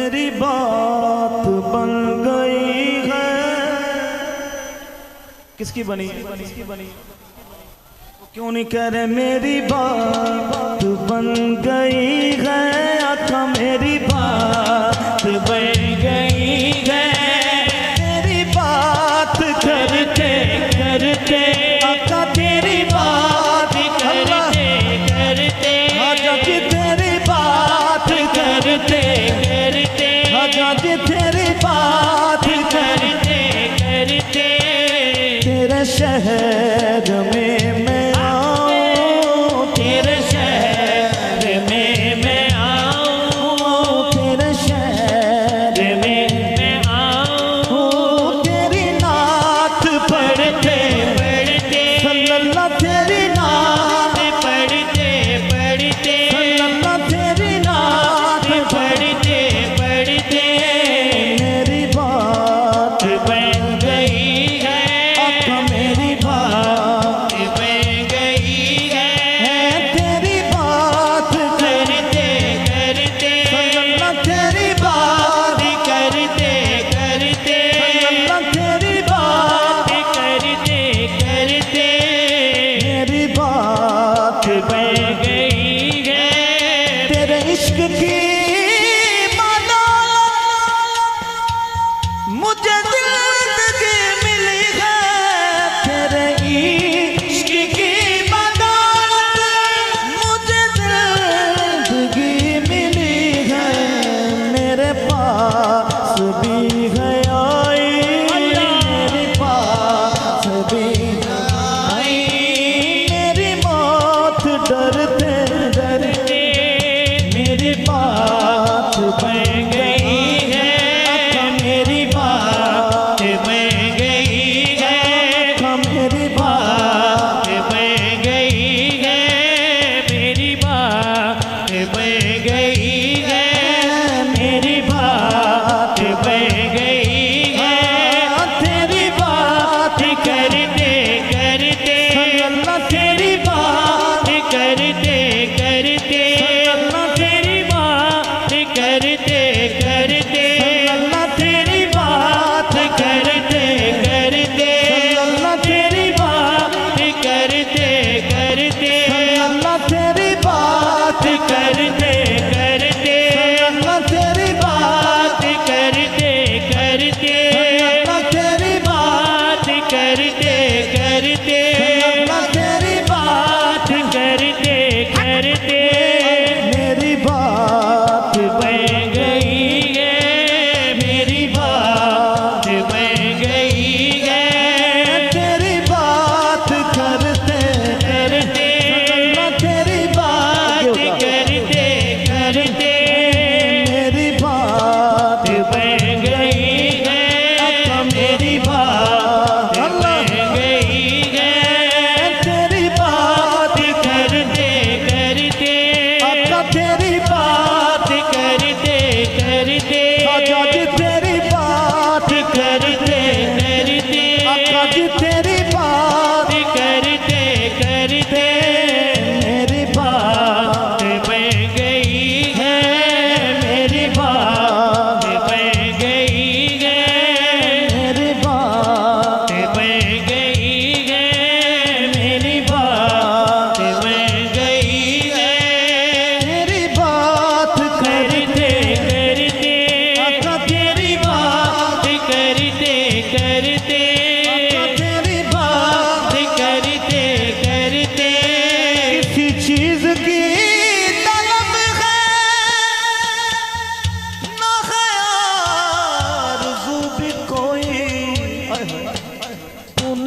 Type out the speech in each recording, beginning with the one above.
मेरी बात बन गई है। किसकी बनी? क्यों नहीं कह रहे मेरी बात बन गई है, आका मेरी बात बन गई है। मेरी बात करते करते आका तेरी बात करते करते, आका जी तेरी बात करते करते, आका जी तेरी बात करते करते, तेरे शहर में मैं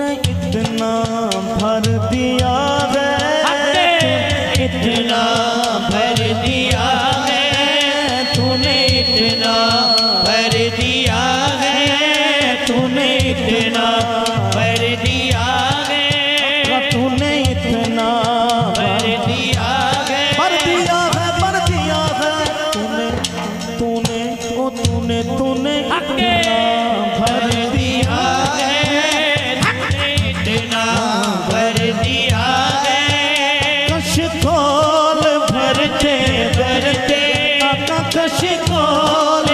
इतना भर दिया है, इतना भर दिया है, तूने इतना भर दिया है, तूने इतना भर दिया है, तूने इतना भर दिया है, भर दिया है, भर दिया है, तूने तूने ओ तूने तूने भर दिया है, भर दिया है, कश खोल भरते भरते आका कश खोल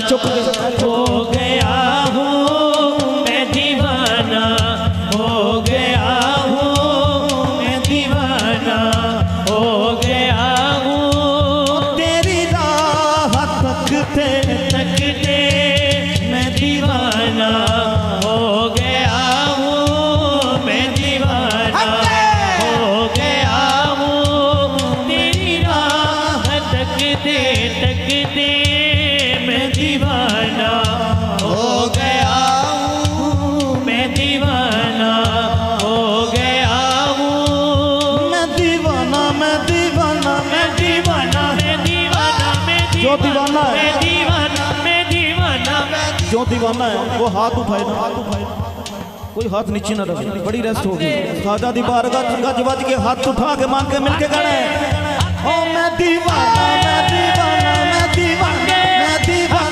चुक गए। हो गया हूँ मैं दीवाना, हो गया हूँ मैं दीवाना, हो गया हूँ तेरी राह तकते तकते मैं दीवाना, हो गया हूँ मैं दीवाना, हो गया हूँ तेरी राह तकते तकते मैं दीवाना, हो गया हूँ मैं दीवाना, हो गया हूँ मैं दीवाना, मैं दीवाना, मैं दीवाना, मैं दीवाना, मैं जो दीवाना है, मैं दीवाना, मैं दीवाना, जो दीवाना है वो हाथ उठाए ना, हाथ उठाए, कोई हाथ नीचे ना रखे। बड़ी रेस्ट होगी। खाजा दी बारगाह गज बज के हाथ उठा के मांग के मिलके गाना है। ओ मैं दीवाना, मैं दीवाना, मैं दीवाना, मैं दीवाना,